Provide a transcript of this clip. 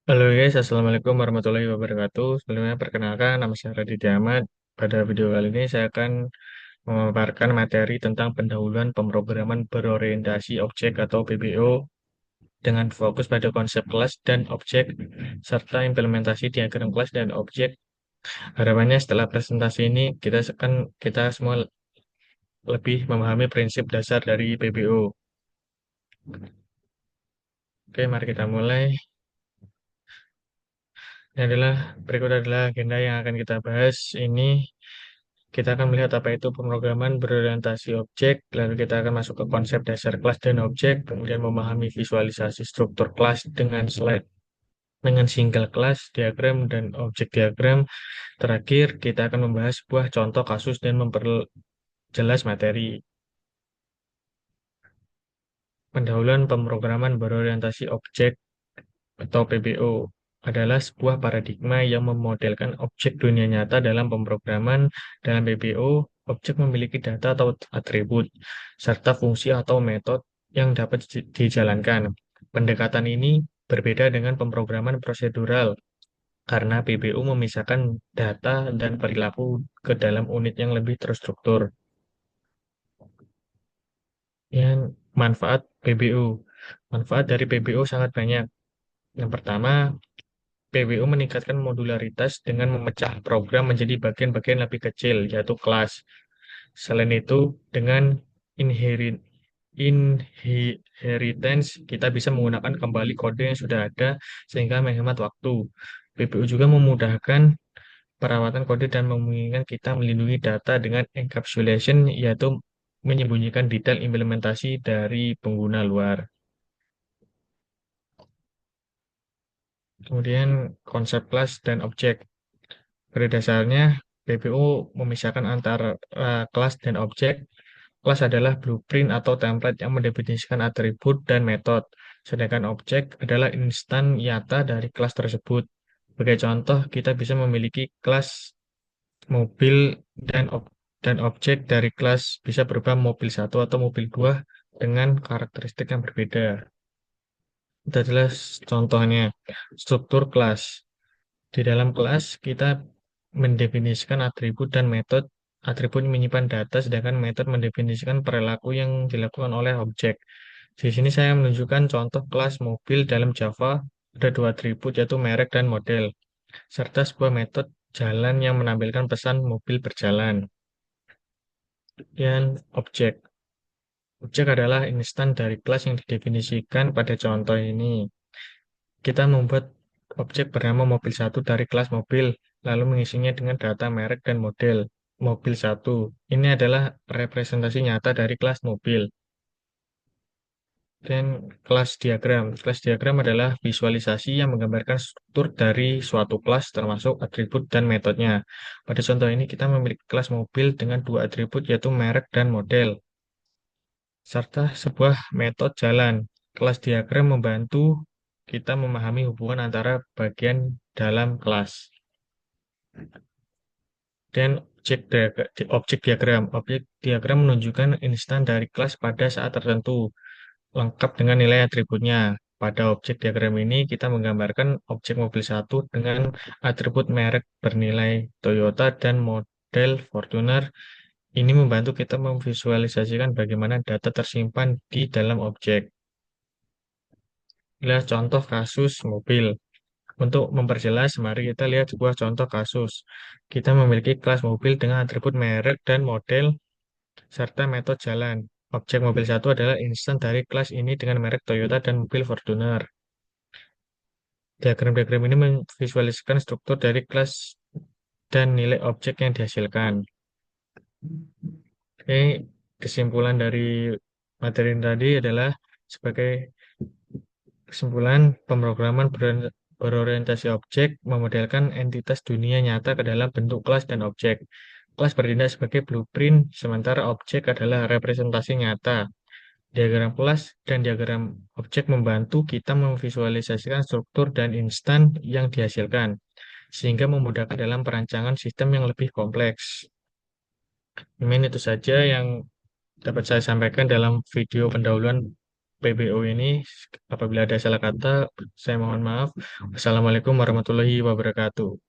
Halo guys, Assalamualaikum warahmatullahi wabarakatuh. Sebelumnya perkenalkan, nama saya Raditya Ahmad. Pada video kali ini saya akan memaparkan materi tentang pendahuluan pemrograman berorientasi objek atau PBO dengan fokus pada konsep kelas dan objek serta implementasi diagram kelas dan objek. Harapannya setelah presentasi ini kita semua lebih memahami prinsip dasar dari PBO. Oke, mari kita mulai. Berikut adalah agenda yang akan kita bahas. Ini kita akan melihat apa itu pemrograman berorientasi objek, lalu kita akan masuk ke konsep dasar kelas dan objek, kemudian memahami visualisasi struktur kelas dengan slide, dengan single kelas, diagram, dan objek diagram. Terakhir, kita akan membahas sebuah contoh kasus dan memperjelas materi. Pendahuluan pemrograman berorientasi objek atau PBO adalah sebuah paradigma yang memodelkan objek dunia nyata dalam pemrograman. Dalam PBO, objek memiliki data atau atribut, serta fungsi atau metode yang dapat dijalankan. Pendekatan ini berbeda dengan pemrograman prosedural, karena PBO memisahkan data dan perilaku ke dalam unit yang lebih terstruktur. Yang manfaat PBO. Manfaat dari PBO sangat banyak. Yang pertama, PBO meningkatkan modularitas dengan memecah program menjadi bagian-bagian lebih kecil, yaitu kelas. Selain itu, dengan inherit inheritance, kita bisa menggunakan kembali kode yang sudah ada sehingga menghemat waktu. PBO juga memudahkan perawatan kode dan memungkinkan kita melindungi data dengan encapsulation, yaitu menyembunyikan detail implementasi dari pengguna luar. Kemudian konsep kelas dan objek. Pada dasarnya, PBO memisahkan antara kelas dan objek. Kelas adalah blueprint atau template yang mendefinisikan atribut dan metode, sedangkan objek adalah instan nyata dari kelas tersebut. Sebagai contoh, kita bisa memiliki kelas mobil dan objek dari kelas bisa berupa mobil satu atau mobil dua dengan karakteristik yang berbeda. Itu adalah contohnya, struktur kelas. Di dalam kelas, kita mendefinisikan atribut dan metode. Atribut menyimpan data, sedangkan metode mendefinisikan perilaku yang dilakukan oleh objek. Di sini saya menunjukkan contoh kelas mobil dalam Java. Ada dua atribut, yaitu merek dan model, serta sebuah metode jalan yang menampilkan pesan mobil berjalan. Dan objek. Objek adalah instan dari kelas yang didefinisikan pada contoh ini. Kita membuat objek bernama mobil satu dari kelas mobil, lalu mengisinya dengan data merek dan model mobil satu. Ini adalah representasi nyata dari kelas mobil. Dan kelas diagram. Kelas diagram adalah visualisasi yang menggambarkan struktur dari suatu kelas termasuk atribut dan metodenya. Pada contoh ini kita memiliki kelas mobil dengan dua atribut yaitu merek dan model, serta sebuah metode jalan. Kelas diagram membantu kita memahami hubungan antara bagian dalam kelas. Dan objek diagram. Objek diagram menunjukkan instan dari kelas pada saat tertentu, lengkap dengan nilai atributnya. Pada objek diagram ini, kita menggambarkan objek mobil satu dengan atribut merek bernilai Toyota dan model Fortuner. Ini membantu kita memvisualisasikan bagaimana data tersimpan di dalam objek. Inilah contoh kasus mobil. Untuk memperjelas, mari kita lihat sebuah contoh kasus. Kita memiliki kelas mobil dengan atribut merek dan model serta metode jalan. Objek mobil satu adalah instan dari kelas ini dengan merek Toyota dan mobil Fortuner. Diagram-diagram ini memvisualisasikan struktur dari kelas dan nilai objek yang dihasilkan. Oke, kesimpulan dari materi ini tadi adalah sebagai kesimpulan, pemrograman berorientasi objek memodelkan entitas dunia nyata ke dalam bentuk kelas dan objek. Kelas bertindak sebagai blueprint, sementara objek adalah representasi nyata. Diagram kelas dan diagram objek membantu kita memvisualisasikan struktur dan instan yang dihasilkan, sehingga memudahkan dalam perancangan sistem yang lebih kompleks. Mungkin itu saja yang dapat saya sampaikan dalam video pendahuluan PBO ini. Apabila ada salah kata, saya mohon maaf. Wassalamualaikum warahmatullahi wabarakatuh.